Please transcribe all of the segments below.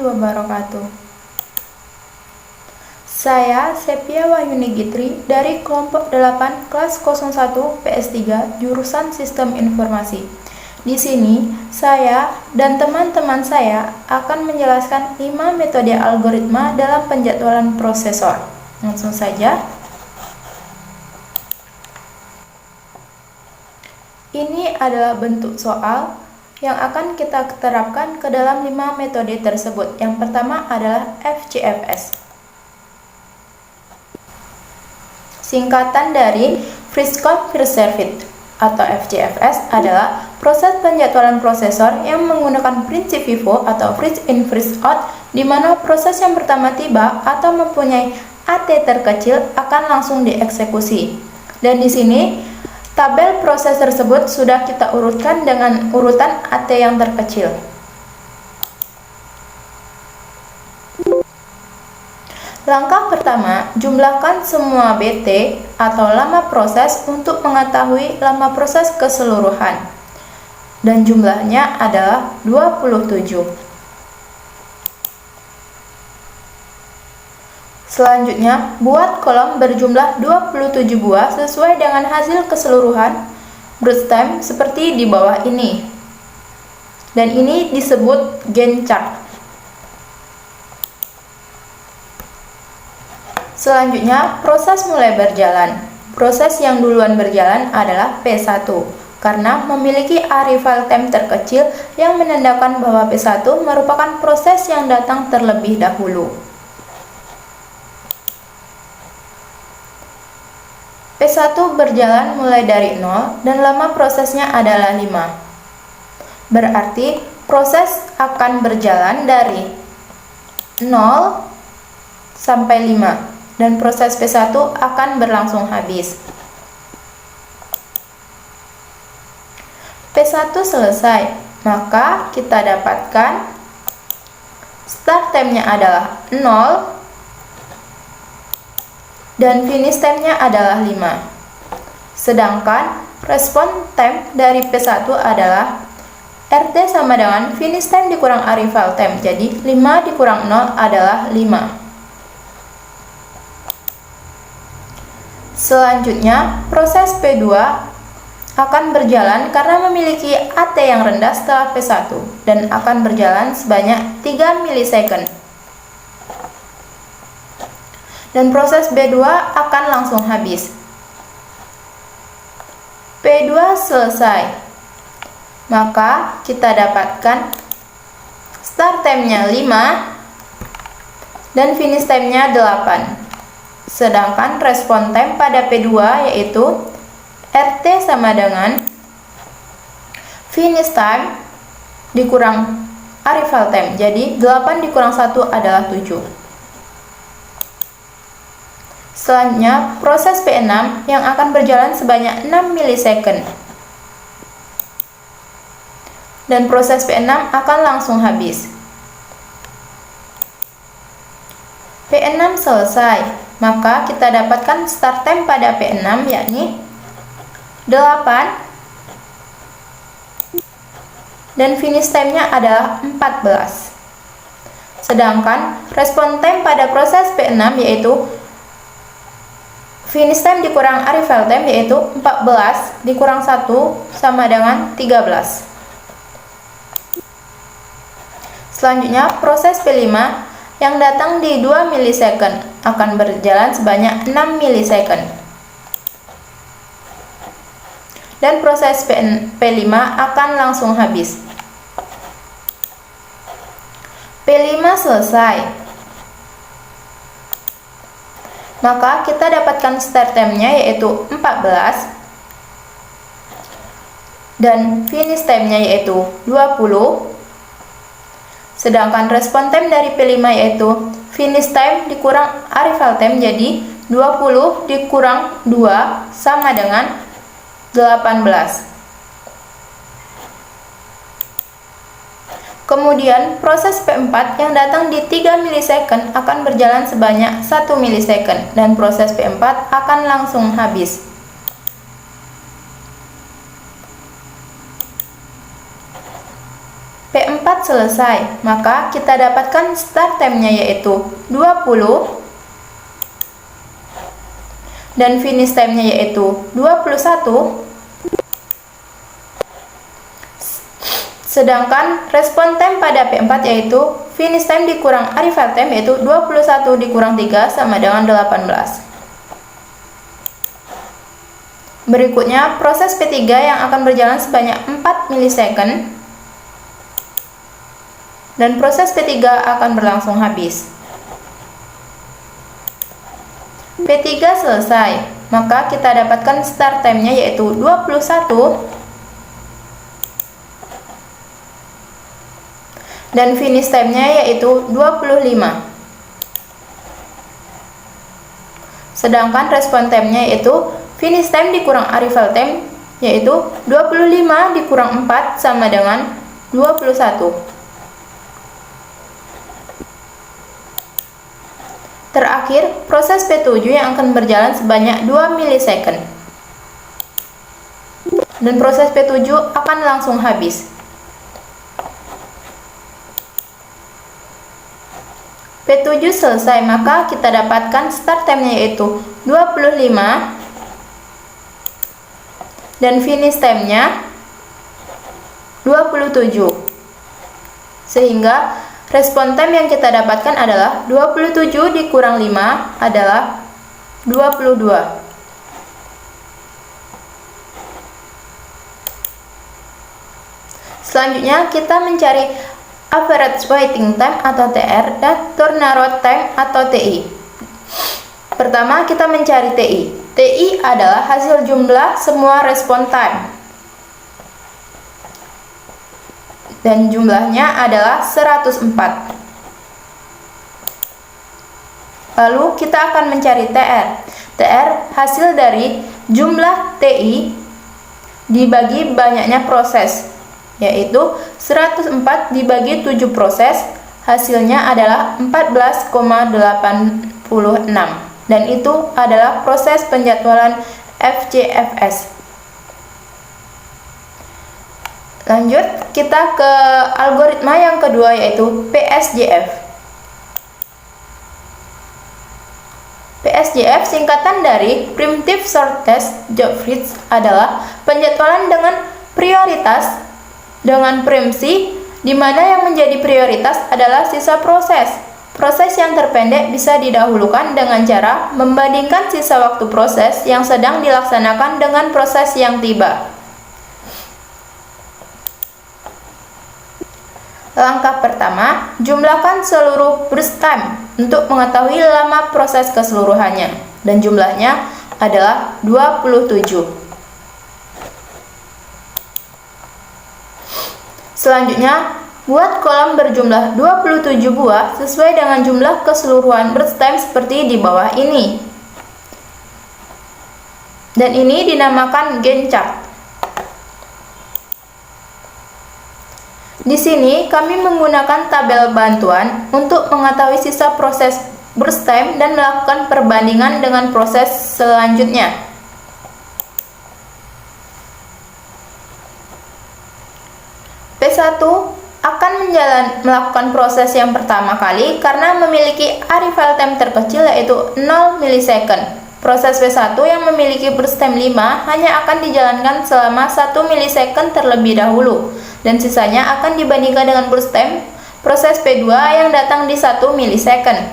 wabarakatuh. Saya Sepia Wahyuni Gitri dari kelompok 8 kelas 01 PS3 jurusan Sistem Informasi. Di sini, saya dan teman-teman saya akan menjelaskan 5 metode algoritma dalam penjadwalan prosesor. Langsung saja. Ini adalah bentuk soal yang akan kita terapkan ke dalam 5 metode tersebut. Yang pertama adalah FCFS. Singkatan dari First Come First Served atau FCFS adalah proses penjadwalan prosesor yang menggunakan prinsip FIFO atau First In First Out, di mana proses yang pertama tiba atau mempunyai AT terkecil akan langsung dieksekusi. Dan di sini tabel proses tersebut sudah kita urutkan dengan urutan AT yang terkecil. Langkah pertama, jumlahkan semua BT atau lama proses untuk mengetahui lama proses keseluruhan. Dan jumlahnya adalah 27. Selanjutnya, buat kolom berjumlah 27 buah sesuai dengan hasil keseluruhan brute time seperti di bawah ini. Dan ini disebut Gantt chart. Selanjutnya, proses mulai berjalan. Proses yang duluan berjalan adalah P1 karena memiliki arrival time terkecil yang menandakan bahwa P1 merupakan proses yang datang terlebih dahulu. P1 berjalan mulai dari 0 dan lama prosesnya adalah 5. Berarti proses akan berjalan dari 0 sampai 5 dan proses P1 akan berlangsung habis. P1 selesai, maka kita dapatkan start time-nya adalah 0 dan finish time-nya adalah 5. Sedangkan respon time dari P1 adalah RT sama dengan finish time dikurang arrival time. Jadi 5 dikurang 0 adalah 5. Selanjutnya, proses P2 akan berjalan karena memiliki AT yang rendah setelah P1 dan akan berjalan sebanyak 3 milisecond. Dan proses B2 akan langsung habis. P2 selesai, maka kita dapatkan start time-nya 5 dan finish time-nya 8. Sedangkan respon time pada P2 yaitu RT sama dengan finish time dikurang arrival time. Jadi 8 dikurang 1 adalah 7. Selanjutnya, proses P6 yang akan berjalan sebanyak 6 milisecond. Dan proses P6 akan langsung habis. P6 selesai, maka kita dapatkan start time pada P6 yakni 8 dan finish time-nya adalah 14. Sedangkan respon time pada proses P6 yaitu finish time dikurang arrival time yaitu 14 dikurang 1 sama dengan 13. Selanjutnya, proses P5 yang datang di 2 milisecond akan berjalan sebanyak 6 milisecond. Dan proses P5 akan langsung habis. P5 selesai, maka kita dapatkan start time-nya yaitu 14 dan finish time-nya yaitu 20. Sedangkan respon time dari P5 yaitu finish time dikurang arrival time, jadi 20 dikurang 2 sama dengan 18. Kemudian proses P4 yang datang di 3 milisecond akan berjalan sebanyak 1 milisecond dan proses P4 akan langsung habis. P4 selesai, maka kita dapatkan start time-nya yaitu 20 dan finish time-nya yaitu 21. Sedangkan respon time pada P4 yaitu finish time dikurang arrival time yaitu 21 dikurang 3 sama dengan 18. Berikutnya proses P3 yang akan berjalan sebanyak 4 milisecond dan proses P3 akan berlangsung habis. P3 selesai, maka kita dapatkan start time-nya yaitu 21 dan finish time-nya yaitu 25. Sedangkan respon time-nya yaitu finish time dikurang arrival time yaitu 25 dikurang 4 sama dengan 21. Terakhir, proses P7 yang akan berjalan sebanyak 2 milisecond. Dan proses P7 akan langsung habis. P7 selesai, maka kita dapatkan start time-nya yaitu 25 dan finish time-nya 27. Sehingga respon time yang kita dapatkan adalah 27 dikurang 5 adalah 22. Selanjutnya kita mencari average waiting time atau TR dan turnaround time atau TI. Pertama kita mencari TI. TI adalah hasil jumlah semua respon time. Dan jumlahnya adalah 104. Lalu kita akan mencari TR. TR hasil dari jumlah TI dibagi banyaknya proses, yaitu 104 dibagi 7 proses, hasilnya adalah 14,86. Dan itu adalah proses penjadwalan FJFS. Lanjut, kita ke algoritma yang kedua yaitu PSJF. PSJF singkatan dari Primitive Shortest Job First adalah penjadwalan dengan prioritas dengan preemsi, di mana yang menjadi prioritas adalah sisa proses. Proses yang terpendek bisa didahulukan dengan cara membandingkan sisa waktu proses yang sedang dilaksanakan dengan proses yang tiba. Langkah pertama, jumlahkan seluruh burst time untuk mengetahui lama proses keseluruhannya, dan jumlahnya adalah 27. Selanjutnya, buat kolom berjumlah 27 buah sesuai dengan jumlah keseluruhan burst time seperti di bawah ini. Dan ini dinamakan Gantt chart. Di sini kami menggunakan tabel bantuan untuk mengetahui sisa proses burst time dan melakukan perbandingan dengan proses selanjutnya. P1 akan melakukan proses yang pertama kali karena memiliki arrival time terkecil yaitu 0 milisecond. Proses P1 yang memiliki burst time 5 hanya akan dijalankan selama 1 milisecond terlebih dahulu, dan sisanya akan dibandingkan dengan burst time proses P2 yang datang di 1 milisecond.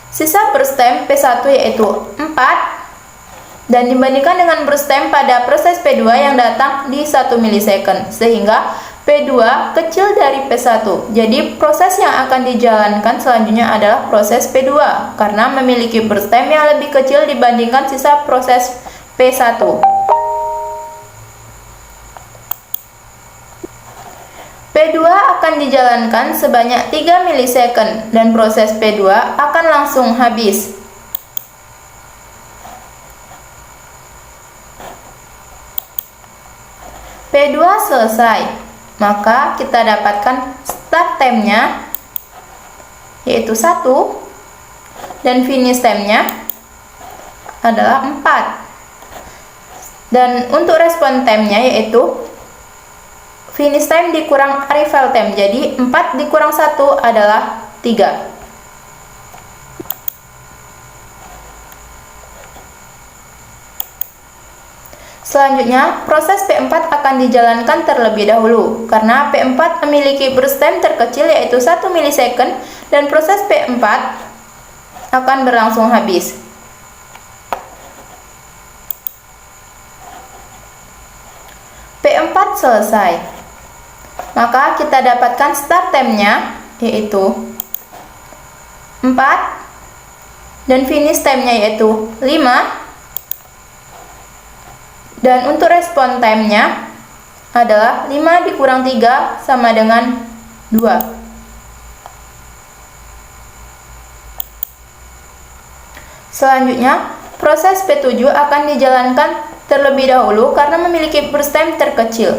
Sisa burst time P1 yaitu 4 dan dibandingkan dengan burst time pada proses P2 yang datang di 1 milisecond, sehingga P2 kecil dari P1. Jadi proses yang akan dijalankan selanjutnya adalah proses P2 karena memiliki burst time yang lebih kecil dibandingkan sisa proses P1. P2 akan dijalankan sebanyak 3 milisecond dan proses P2 akan langsung habis. P2 selesai, maka kita dapatkan start time-nya yaitu 1 dan finish time-nya adalah 4. Dan untuk respon time-nya yaitu finish time dikurang arrival time. Jadi 4 dikurang 1 adalah 3. Selanjutnya, proses P4 akan dijalankan terlebih dahulu, karena P4 memiliki burst time terkecil yaitu 1 milisecond, dan proses P4 akan berlangsung habis. P4 selesai. Maka kita dapatkan start time-nya, yaitu 4, dan finish time-nya yaitu 5. Dan untuk respon time-nya adalah 5 dikurang 3 sama dengan 2. Selanjutnya, proses P7 akan dijalankan terlebih dahulu karena memiliki burst time terkecil.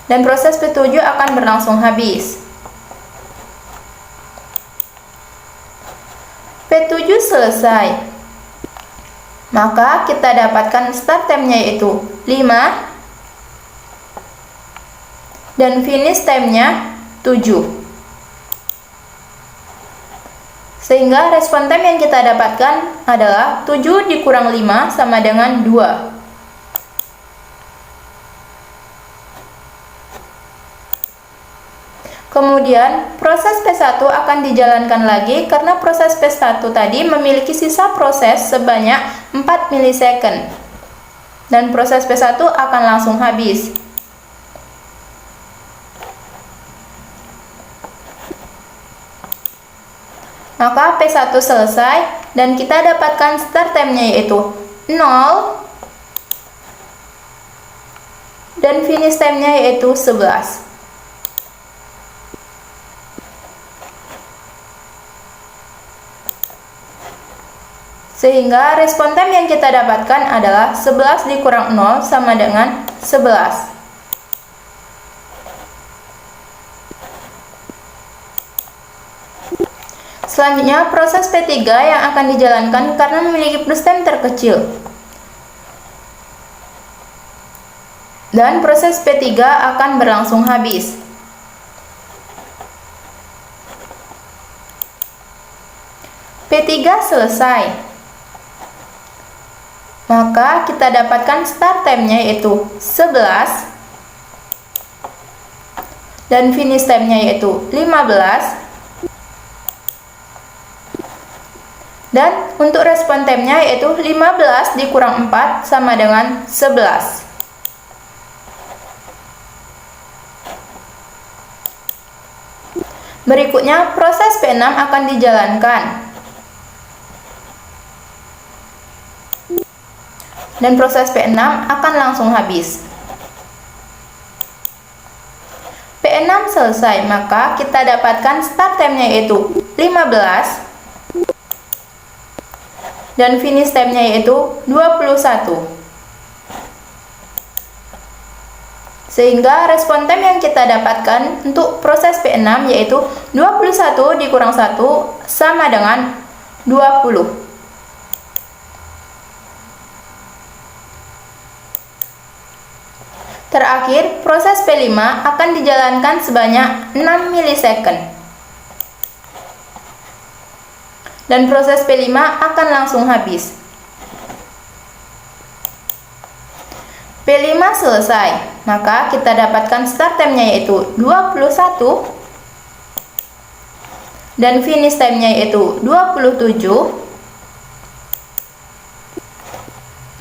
Dan proses P7 akan berlangsung habis. P7 selesai. Maka kita dapatkan start time-nya yaitu 5 dan finish time-nya 7. Sehingga respon time yang kita dapatkan adalah 7 dikurang 5 sama dengan 2. Kemudian, proses P1 akan dijalankan lagi karena proses P1 tadi memiliki sisa proses sebanyak 4 milisecond. Dan proses P1 akan langsung habis. Maka P1 selesai dan kita dapatkan start time-nya yaitu 0 dan finish time-nya yaitu 11. Sehingga respon time yang kita dapatkan adalah 11 dikurang 0 sama dengan 11. Selanjutnya, proses P3 yang akan dijalankan karena memiliki burst time terkecil. Dan proses P3 akan berlangsung habis. P3 selesai. Maka kita dapatkan start time-nya yaitu 11 dan finish time-nya yaitu 15. Dan untuk respon time-nya yaitu 15 dikurang 4 sama dengan 11. Berikutnya, proses P6 akan dijalankan. Dan proses P6 akan langsung habis. P6 selesai, maka kita dapatkan start time-nya yaitu 15 dan finish time-nya yaitu 21. Sehingga respon time yang kita dapatkan untuk proses P6 yaitu 21 dikurang 1 sama dengan 20. Terakhir, proses P5 akan dijalankan sebanyak 6 milisecond. Dan proses P5 akan langsung habis. P5 selesai, maka kita dapatkan start time-nya yaitu 21 dan finish time-nya yaitu 27.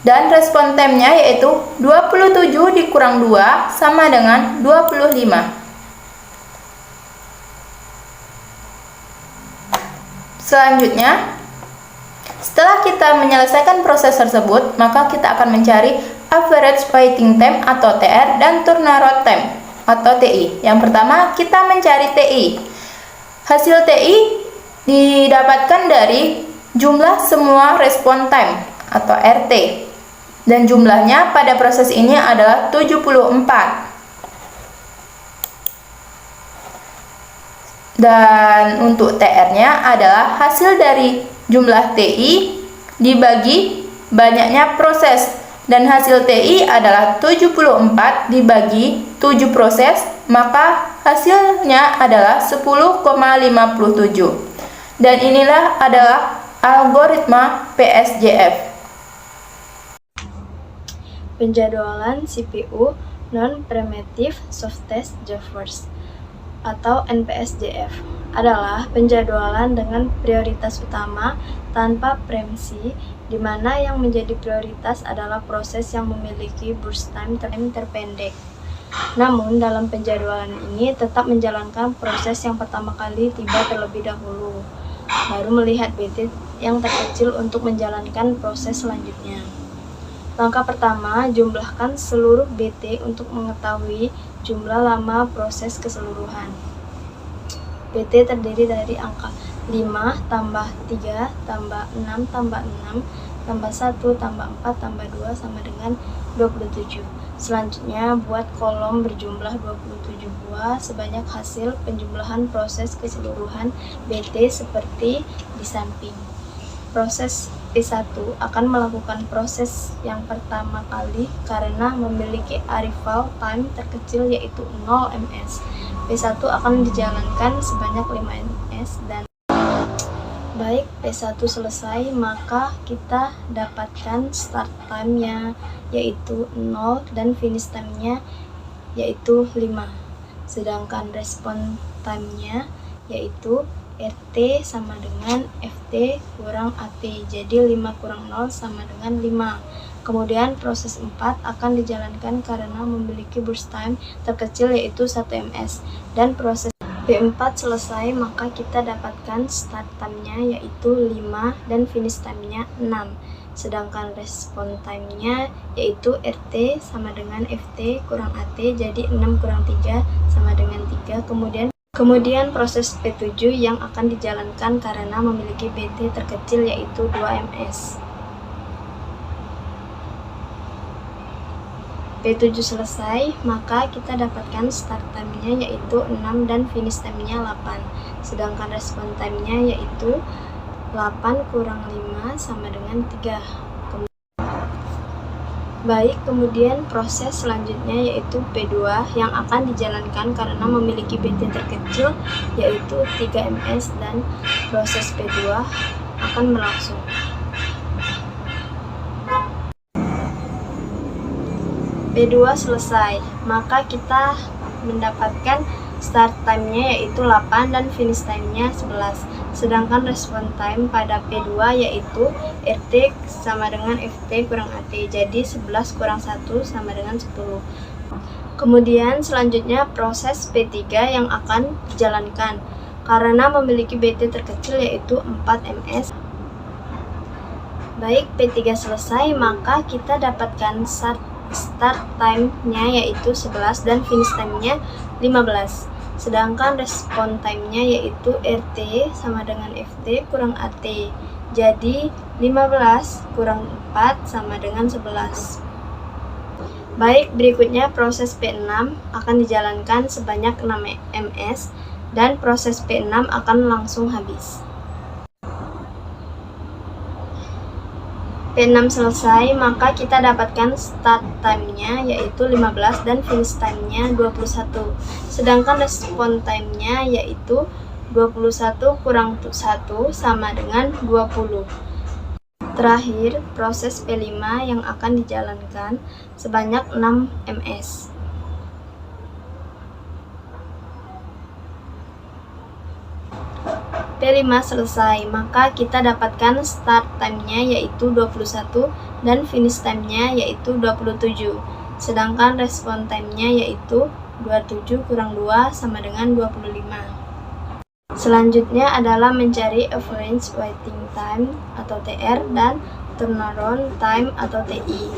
Dan respon time-nya yaitu 27 dikurang 2 sama dengan 25. Selanjutnya, setelah kita menyelesaikan proses tersebut, maka kita akan mencari average waiting time atau TR dan turnaround time atau TI. Yang pertama, kita mencari TI. Hasil TI didapatkan dari jumlah semua respon time atau RT. Dan jumlahnya pada proses ini adalah 74. Dan untuk TR-nya adalah hasil dari jumlah TI dibagi banyaknya proses dan hasil TI adalah 74 dibagi 7 proses, maka hasilnya adalah 10,57. Dan inilah adalah algoritma PSJF. Penjadwalan CPU Non-Primitive Softest Jobbers atau NPSJF adalah penjadwalan dengan prioritas utama tanpa preemsi, di mana yang menjadi prioritas adalah proses yang memiliki burst time terpendek. Namun, dalam penjadwalan ini tetap menjalankan proses yang pertama kali tiba terlebih dahulu, baru melihat BT yang terkecil untuk menjalankan proses selanjutnya. Langkah pertama, jumlahkan seluruh BT untuk mengetahui jumlah lama proses keseluruhan. BT terdiri dari angka 5 tambah 3 tambah 6 tambah 6 tambah 1 tambah 4 tambah 2 sama dengan 27. Selanjutnya, buat kolom berjumlah 27 buah sebanyak hasil penjumlahan proses keseluruhan BT seperti di samping. Proses P1 akan melakukan proses yang pertama kali karena memiliki arrival time terkecil yaitu 0 ms. P1 akan dijalankan sebanyak 5 ms dan baik P1 selesai, maka kita dapatkan start time-nya yaitu 0 dan finish time-nya yaitu 5. Sedangkan respon time-nya yaitu RT sama dengan FT kurang AT, jadi 5 kurang 0 sama dengan 5. Kemudian proses 4 akan dijalankan karena memiliki burst time terkecil yaitu 1 ms, dan proses P4 selesai, maka kita dapatkan start time-nya yaitu 5 dan finish time-nya 6. Sedangkan respon time-nya yaitu RT sama dengan FT kurang AT, jadi 6 kurang 3 sama dengan 3. Kemudian proses P7 yang akan dijalankan karena memiliki BT terkecil yaitu 2 ms. P7 selesai, maka kita dapatkan start time-nya yaitu 6 dan finish time-nya 8. Sedangkan respon time-nya yaitu 8 kurang 5 sama dengan 3. Baik, kemudian proses selanjutnya yaitu P2 yang akan dijalankan karena memiliki BT terkecil yaitu 3 ms, dan proses P2 akan berlangsung. P2 selesai, maka kita mendapatkan start time-nya yaitu 8 dan finish time-nya 11. Sedangkan respon time pada P2 yaitu RT sama dengan FT kurang AT, jadi 11 kurang 1 sama dengan 10. Kemudian selanjutnya proses P3 yang akan dijalankan karena memiliki BT terkecil yaitu 4 ms. Baik, P3 selesai, maka kita dapatkan start time-nya yaitu 11 dan finish time-nya 15. Sedangkan respon time-nya yaitu RT sama dengan FT kurang AT, jadi 15 kurang 4 sama dengan 11. Baik, berikutnya proses P6 akan dijalankan sebanyak 6 ms dan proses P6 akan langsung habis. P6 selesai, maka kita dapatkan start time-nya yaitu 15 dan finish time-nya 21. Sedangkan respon time-nya yaitu 21 kurang 1 sama dengan 20. Terakhir, proses P5 yang akan dijalankan sebanyak 6 ms. P5 selesai, maka kita dapatkan start time-nya yaitu 21 dan finish time-nya yaitu 27. Sedangkan respon time-nya yaitu 27 kurang 2 sama dengan 25. Selanjutnya adalah mencari average waiting time atau TR dan turnaround time atau TI.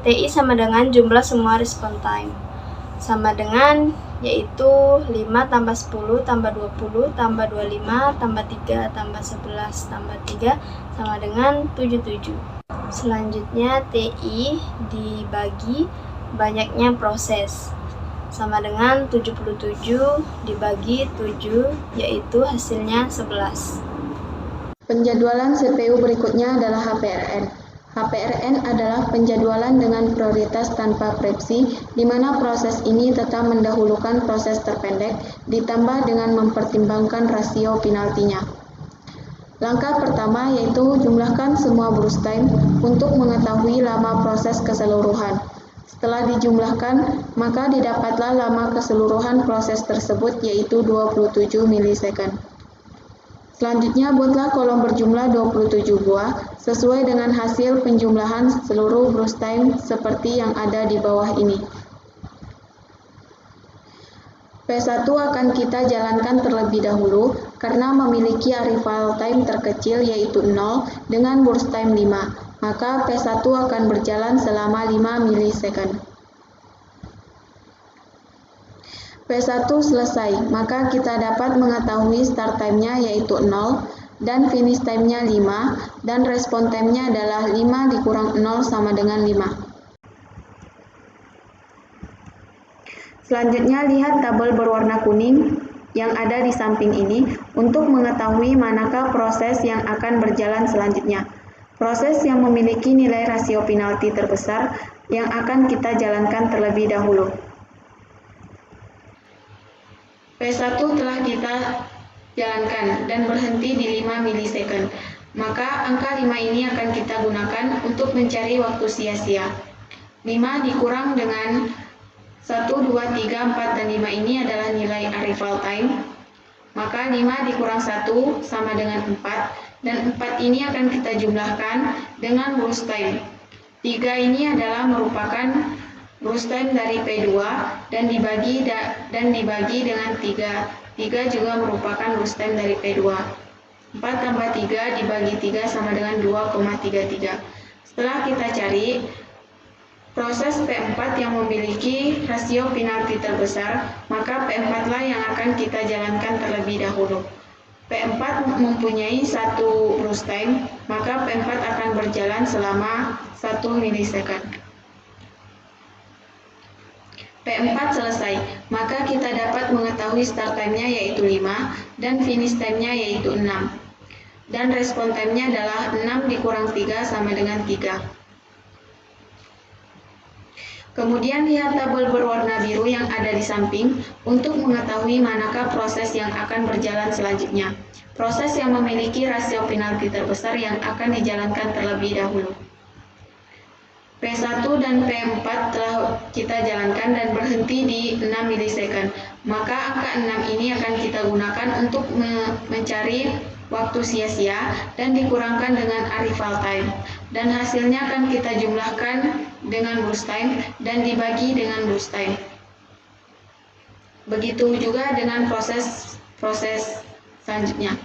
TI sama dengan jumlah semua respon time, sama dengan yaitu 5 tambah 10 tambah 20 tambah 25 tambah 3 tambah 11 tambah 3 sama dengan 77. Selanjutnya TI dibagi banyaknya proses, sama dengan 77 dibagi 7 yaitu hasilnya 11. Penjadwalan CPU berikutnya adalah HPRN. HPRN adalah penjadwalan dengan prioritas tanpa prepsi, di mana proses ini tetap mendahulukan proses terpendek, ditambah dengan mempertimbangkan rasio penaltinya. Langkah pertama yaitu jumlahkan semua brush time untuk mengetahui lama proses keseluruhan. Setelah dijumlahkan, maka didapatlah lama keseluruhan proses tersebut yaitu 27 milisekund. Selanjutnya buatlah kolom berjumlah 27 buah sesuai dengan hasil penjumlahan seluruh brush time seperti yang ada di bawah ini. P1 akan kita jalankan terlebih dahulu karena memiliki arrival time terkecil yaitu 0 dengan brush time 5, maka P1 akan berjalan selama 5 milisekund. P1 selesai, maka kita dapat mengetahui start time-nya yaitu 0 dan finish time-nya 5 dan respon time-nya adalah 5 dikurang 0 sama dengan 5. Selanjutnya lihat tabel berwarna kuning yang ada di samping ini untuk mengetahui manakah proses yang akan berjalan selanjutnya. Proses yang memiliki nilai rasio penalti terbesar yang akan kita jalankan terlebih dahulu. P1 telah kita jalankan dan berhenti di 5 milisekund. Maka angka 5 ini akan kita gunakan untuk mencari waktu sia-sia. 5 dikurang dengan 1, 2, 3, 4, dan 5 ini adalah nilai arrival time. Maka 5 dikurang 1 sama dengan 4, dan 4 ini akan kita jumlahkan dengan brush time. 3 ini adalah merupakan brush time dari P2 dan dibagi dengan 3. 3 juga merupakan brush time dari P2. 4 tambah 3 dibagi 3 sama dengan 2,33. Setelah kita cari proses P4 yang memiliki rasio penalti terbesar, maka P4 lah yang akan kita jalankan terlebih dahulu. P4 mempunyai 1 brush time, maka P4 akan berjalan selama 1 milisekund. P4 selesai, maka kita dapat mengetahui start time-nya yaitu 5 dan finish time-nya yaitu 6. Dan respon time-nya adalah 6 dikurang 3 sama dengan 3. Kemudian lihat tabel berwarna biru yang ada di samping untuk mengetahui manakah proses yang akan berjalan selanjutnya. Proses yang memiliki rasio penalti terbesar yang akan dijalankan terlebih dahulu. P1 dan P4 telah kita jalankan dan berhenti di 6 milisekund. Maka angka 6 ini akan kita gunakan untuk mencari waktu sia-sia dan dikurangkan dengan arrival time. Dan hasilnya akan kita jumlahkan dengan brush time dan dibagi dengan brush time. Begitu juga dengan proses selanjutnya.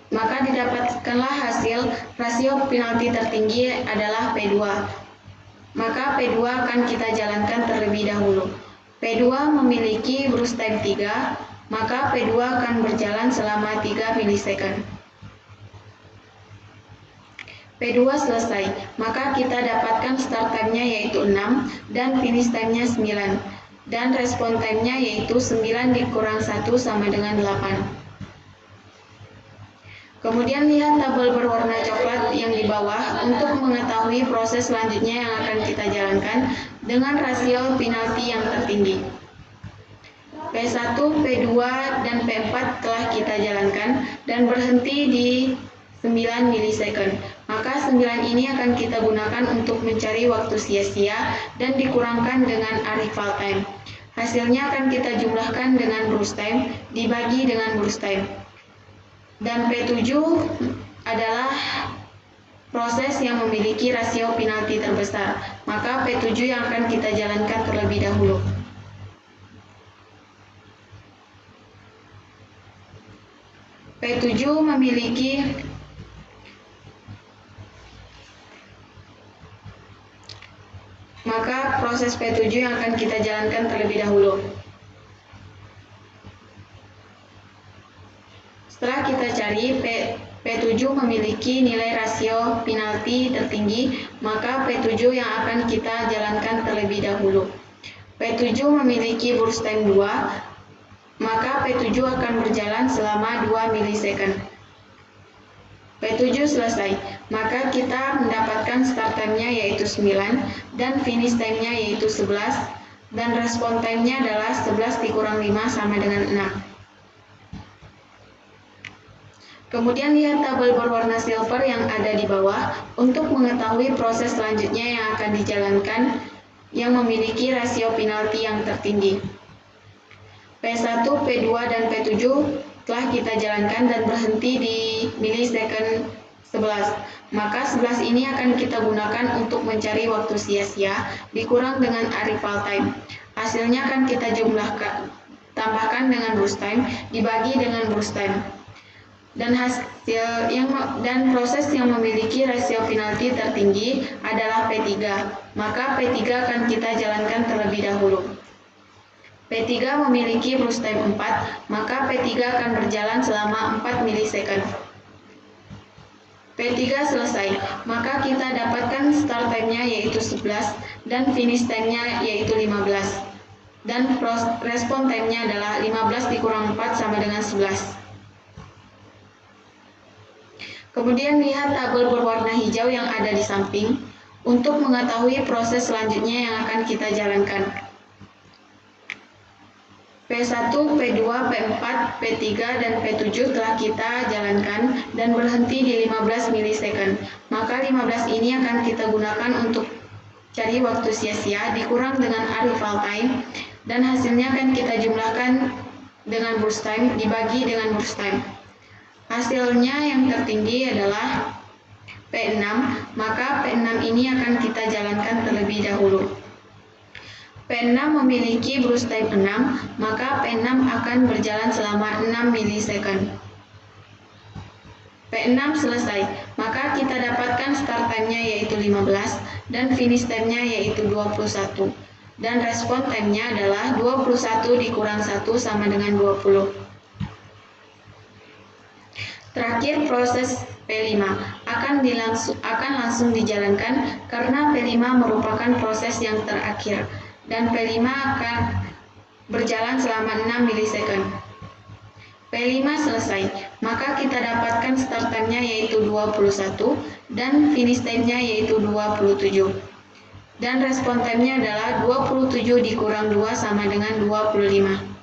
Maka didapatkanlah hasil rasio penalti tertinggi adalah P2. Maka P2 akan kita jalankan terlebih dahulu. P2 memiliki brush time 3, maka P2 akan berjalan selama 3 milisekund. P2 selesai, maka kita dapatkan start time-nya yaitu 6 dan finish time-nya 9. Dan respon time-nya yaitu 9 dikurang 1 sama dengan 8. Kemudian lihat tabel berwarna coklat yang di bawah untuk mengetahui proses selanjutnya yang akan kita jalankan dengan rasio penalti yang tertinggi. P1, P2, dan P4 telah kita jalankan dan berhenti di 9 milisekund. Maka 9 ini akan kita gunakan untuk mencari waktu sia-sia dan dikurangkan dengan arrival time. Hasilnya akan kita jumlahkan dengan brush time dibagi dengan brush time. Dan P7 adalah proses yang memiliki rasio penalti terbesar, maka P7 yang akan kita jalankan terlebih dahulu. P7 memiliki maka proses P7 yang akan kita jalankan terlebih dahulu. Setelah kita cari P7 memiliki nilai rasio penalti tertinggi, maka P7 yang akan kita jalankan terlebih dahulu. P7 memiliki brush time 2, maka P7 akan berjalan selama 2 milisekund. P7 selesai, maka kita mendapatkan start time-nya yaitu 9 dan finish time-nya yaitu 11 dan respon time-nya adalah 11 dikurang 5 sama dengan 6. Kemudian lihat tabel berwarna silver yang ada di bawah untuk mengetahui proses selanjutnya yang akan dijalankan yang memiliki rasio penalti yang tertinggi. P1, P2, dan P7 telah kita jalankan dan berhenti di milisecond 11. Maka 11 ini akan kita gunakan untuk mencari waktu sia-sia dikurang dengan arrival time. Hasilnya akan kita tambahkan dengan burst time dibagi dengan burst time. Dan proses yang memiliki rasio penalti tertinggi adalah P3. Maka P3 akan kita jalankan terlebih dahulu. P3 memiliki burst time 4, maka P3 akan berjalan selama 4 milisecond. P3 selesai, maka kita dapatkan start time-nya yaitu 11 dan finish time-nya yaitu 15. Dan respon time-nya adalah 15 dikurang 4 sama dengan 11. Kemudian lihat tabel berwarna hijau yang ada di samping untuk mengetahui proses selanjutnya yang akan kita jalankan. P1, P2, P4, P3, dan P7 telah kita jalankan dan berhenti di 15 milisecond. Maka 15 ini akan kita gunakan untuk cari waktu sia-sia dikurang dengan arrival time dan hasilnya akan kita jumlahkan dengan burst time dibagi dengan burst time. Hasilnya yang tertinggi adalah P6, maka P6 ini akan kita jalankan terlebih dahulu. P6 memiliki burst time 6, maka P6 akan berjalan selama 6 milisecond. P6 selesai, maka kita dapatkan start time-nya yaitu 15 dan finish time-nya yaitu 21. Dan respon time-nya adalah 21 dikurang 1 sama dengan 20. Terakhir, proses P5 akan langsung dijalankan karena P5 merupakan proses yang terakhir dan P5 akan berjalan selama 6 milisecond. P5 selesai, maka kita dapatkan start time-nya yaitu 21 dan finish time-nya yaitu 27. Dan respon time-nya adalah 27 dikurang 2 sama dengan 25.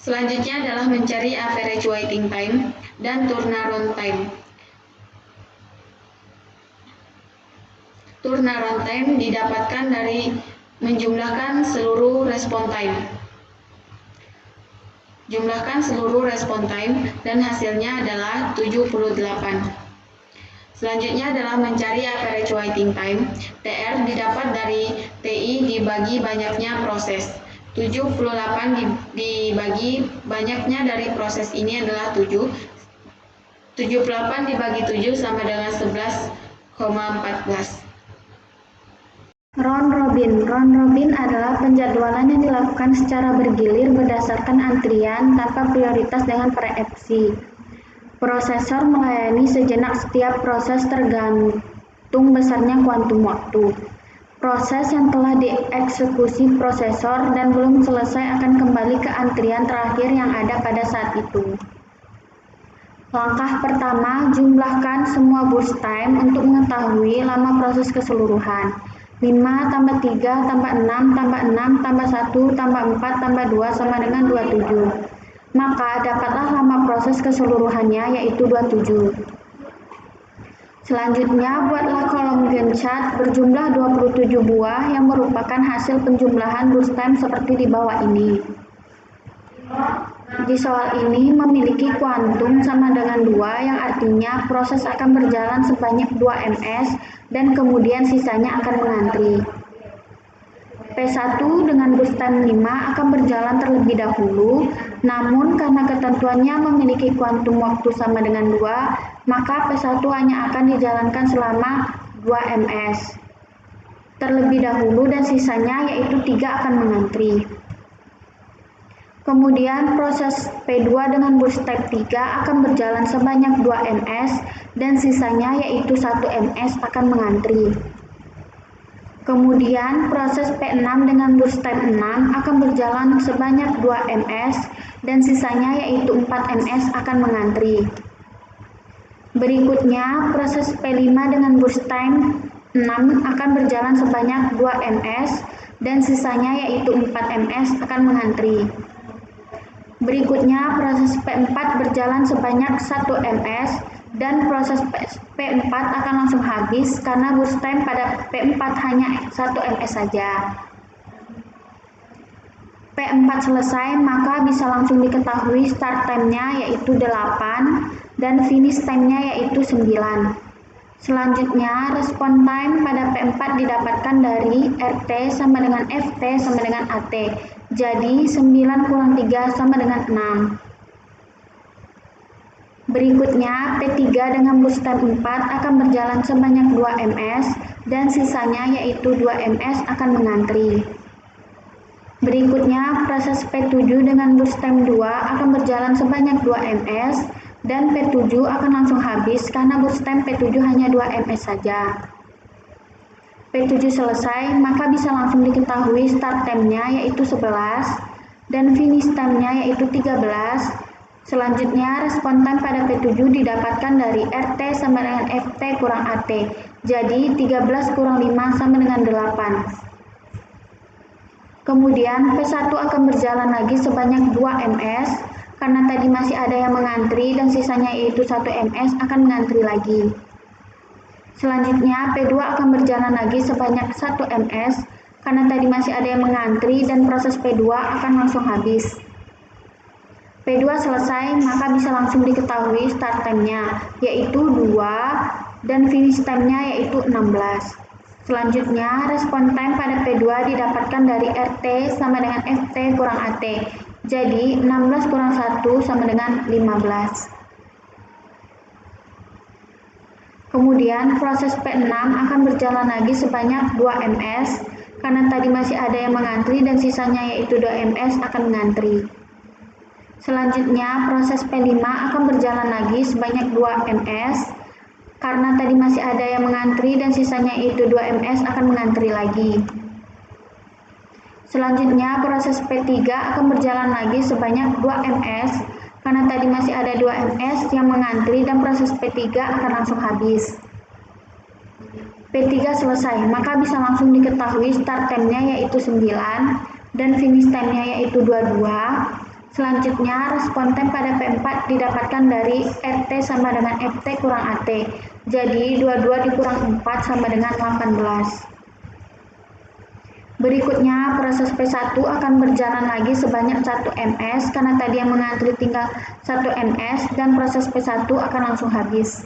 Selanjutnya adalah mencari average waiting time dan turnaround time. Turnaround time didapatkan dari menjumlahkan seluruh respon time. Jumlahkan seluruh respon time dan hasilnya adalah 78. Selanjutnya adalah mencari average waiting time. TR didapat dari TI dibagi banyaknya proses. 78 dibagi banyaknya dari proses ini adalah 7. 78 dibagi 7 sama dengan 11,14. Round robin adalah penjadwalan yang dilakukan secara bergilir berdasarkan antrian tanpa prioritas dengan preempsi. Prosesor melayani sejenak setiap proses tergantung besarnya kuantum waktu. Proses yang telah dieksekusi prosesor dan belum selesai akan kembali ke antrian terakhir yang ada pada saat itu. Langkah pertama, jumlahkan semua burst time untuk mengetahui lama proses keseluruhan. 5 tambah 3 tambah 6 tambah 6 tambah 1 tambah 4 tambah 2 sama dengan 27. Maka dapatlah lama proses keseluruhannya yaitu 27. Selanjutnya, buatlah kolom Gantt chart berjumlah 27 buah yang merupakan hasil penjumlahan burst time seperti di bawah ini. Di soal ini memiliki kuantum sama dengan 2 yang artinya proses akan berjalan sebanyak 2 ms dan kemudian sisanya akan mengantri. P1 dengan burst time 5 akan berjalan terlebih dahulu, namun karena ketentuannya memiliki kuantum waktu sama dengan 2, maka P1 hanya akan dijalankan selama 2 ms terlebih dahulu dan sisanya yaitu 3 akan mengantri. Kemudian proses P2 dengan burst time 3 akan berjalan sebanyak 2 ms dan sisanya yaitu 1 ms akan mengantri. Kemudian proses P6 dengan bus time 6 akan berjalan sebanyak 2 ms dan sisanya yaitu 4 ms akan mengantri. Berikutnya proses P5 dengan bus time 6 akan berjalan sebanyak 2 ms dan sisanya yaitu 4 ms akan mengantri. Berikutnya proses P4 berjalan sebanyak 1 ms dan proses P4 akan langsung habis karena bus time pada P4 hanya 1 ms saja. P4 selesai, maka bisa langsung diketahui start time-nya yaitu 8 dan finish time-nya yaitu 9. Selanjutnya, respon time pada P4 didapatkan dari RT sama dengan FT sama dengan AT. Jadi 9 kurang 3 sama dengan 6. Berikutnya, P3 dengan bus time 4 akan berjalan sebanyak 2 ms dan sisanya yaitu 2 ms akan mengantri. Berikutnya, proses P7 dengan bus time 2 akan berjalan sebanyak 2 ms dan P7 akan langsung habis karena bus time P7 hanya 2 ms saja. P7 selesai, maka bisa langsung diketahui start time-nya yaitu 11 dan finish time-nya yaitu 13. Selanjutnya, respon time pada P7 didapatkan dari RT sama dengan FT kurang AT. Jadi, 13 kurang 5 sama dengan 8. Kemudian, P1 akan berjalan lagi sebanyak 2 ms, karena tadi masih ada yang mengantri dan sisanya yaitu 1 ms akan mengantri lagi. Selanjutnya, P2 akan berjalan lagi sebanyak 1 ms, karena tadi masih ada yang mengantri dan proses P2 akan langsung habis. P2 selesai, maka bisa langsung diketahui start time-nya, yaitu 2, dan finish time-nya yaitu 16. Selanjutnya, respon time pada P2 didapatkan dari RT sama dengan FT kurang AT. Jadi, 16 kurang 1 sama dengan 15. Kemudian, proses P6 akan berjalan lagi sebanyak 2 ms, karena tadi masih ada yang mengantri dan sisanya yaitu 2 ms akan mengantri. Selanjutnya, proses P5 akan berjalan lagi sebanyak 2 ms, karena tadi masih ada yang mengantri dan sisanya yaitu 2 ms akan mengantri lagi. Selanjutnya, proses P3 akan berjalan lagi sebanyak 2 ms, karena tadi masih ada 2 ms yang mengantri dan proses P3 akan langsung habis. P3 selesai, maka bisa langsung diketahui start time-nya yaitu 9 dan finish time-nya yaitu 22. Selanjutnya, respon time pada P4 didapatkan dari RT sama dengan FT kurang AT. Jadi, 22 dikurang 4 sama dengan 18. Berikutnya, proses P1 akan berjalan lagi sebanyak 1 ms, karena tadi yang mengantri tinggal 1 ms dan proses P1 akan langsung habis.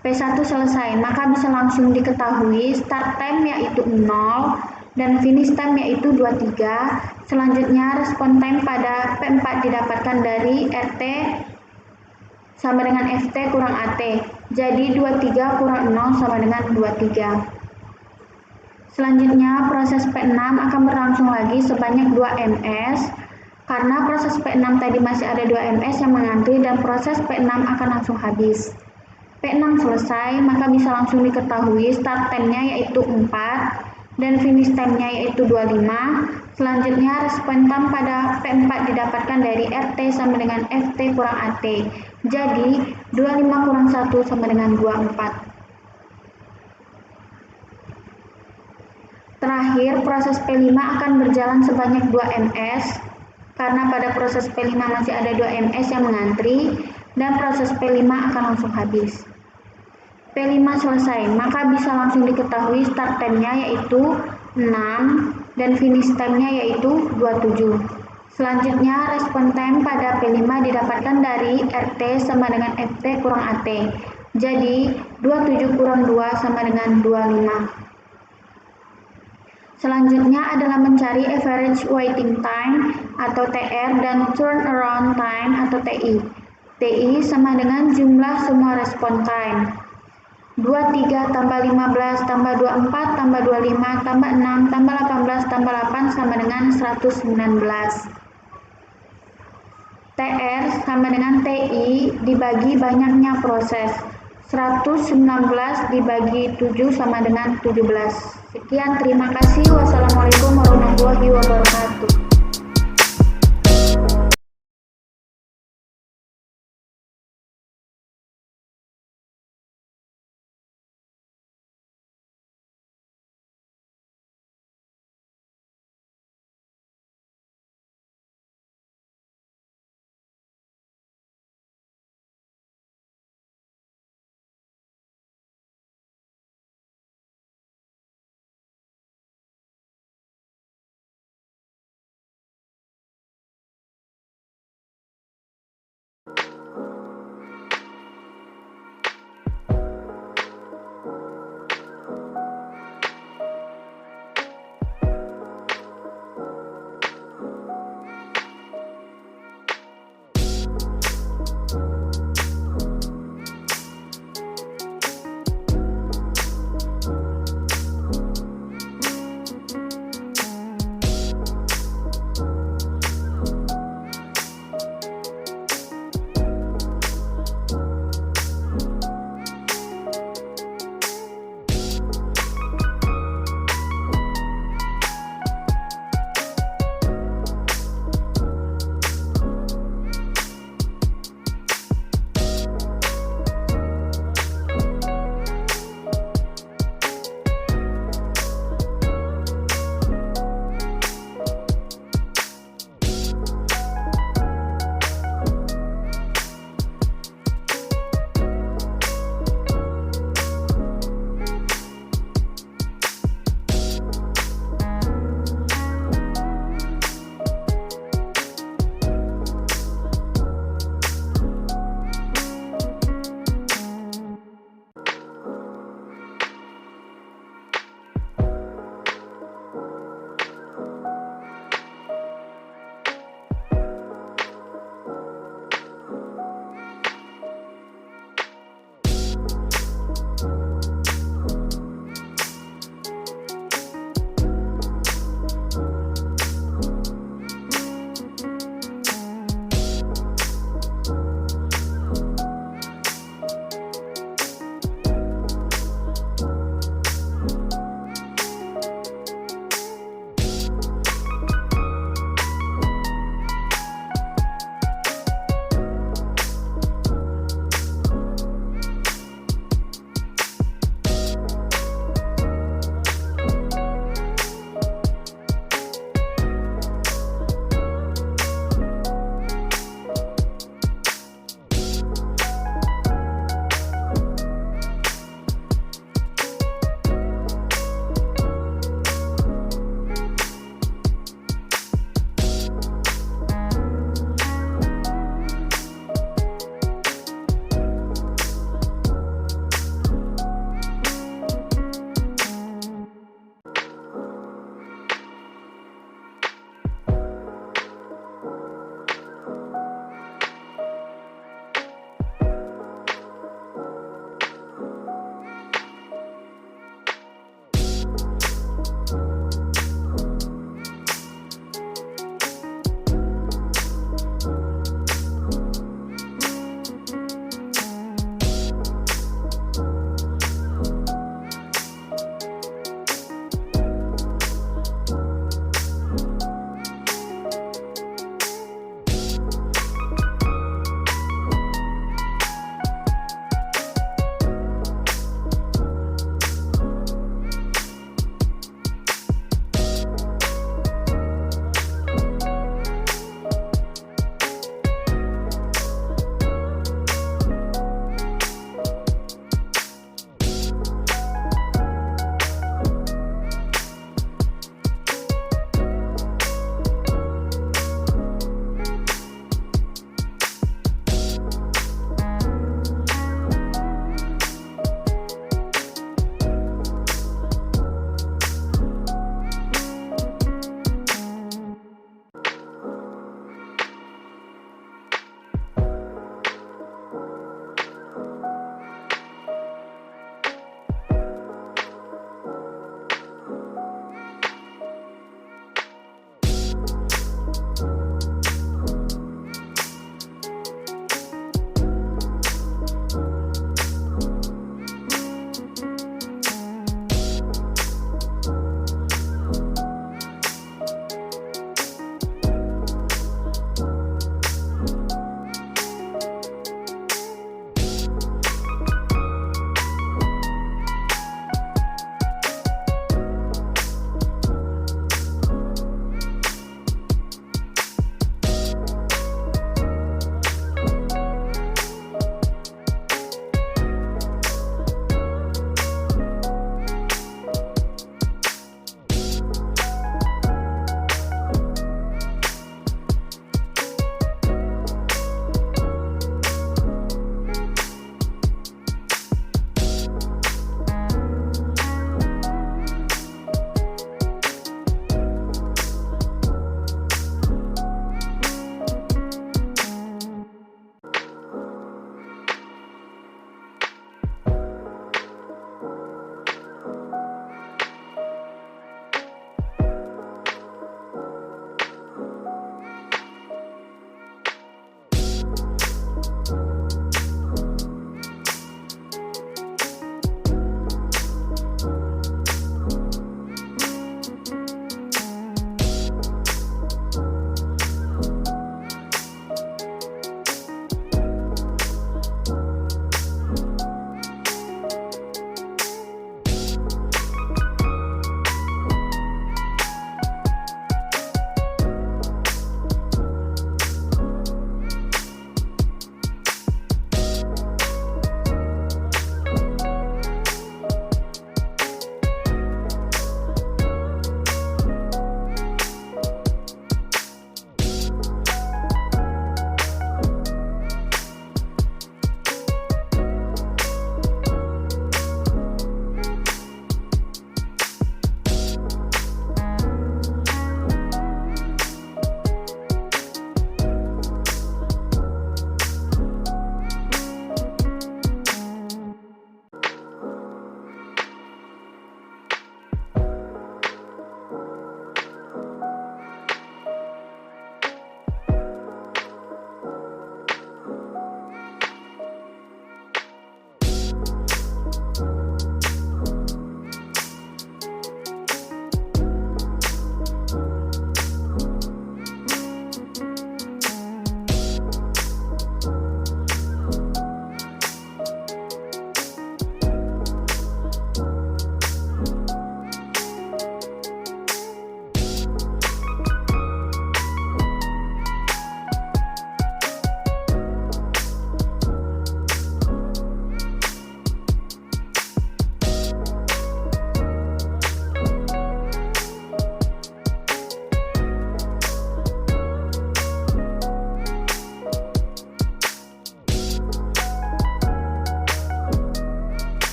P1 selesai, maka bisa langsung diketahui start time yaitu 0 dan finish time yaitu 23. Selanjutnya, respon time pada P4 didapatkan dari RT sama dengan FT kurang AT. Jadi, 23 kurang 0 sama dengan 23. Selanjutnya, proses P6 akan berlangsung lagi sebanyak 2 ms, karena proses P6 tadi masih ada 2 ms yang mengantri dan proses P6 akan langsung habis. P6 selesai, maka bisa langsung diketahui start time-nya yaitu 4 dan finish time-nya yaitu 25. Selanjutnya, respon time pada P4 didapatkan dari RT sama dengan FT kurang AT. Jadi, 25 kurang 1 sama dengan 24. Terakhir, proses P5 akan berjalan sebanyak 2 ms, karena pada proses P5 masih ada 2 ms yang mengantri, dan proses P5 akan langsung habis. P5 selesai, maka bisa langsung diketahui start time-nya yaitu 6, dan finish time-nya yaitu 27. Selanjutnya, respon time pada P5 didapatkan dari RT sama dengan FT kurang AT. Jadi, 27 kurang 2 sama dengan 25. Selanjutnya adalah mencari average waiting time atau TR dan turnaround time atau TI. TI sama dengan jumlah semua respon time. 23 tambah 15 tambah 24 tambah 25 tambah 6 tambah 18 tambah 8 sama dengan 119. TR sama dengan TI dibagi banyaknya proses. 119 dibagi 7 sama dengan 17. Sekian, terima kasih. Wassalamualaikum warahmatullahi wabarakatuh.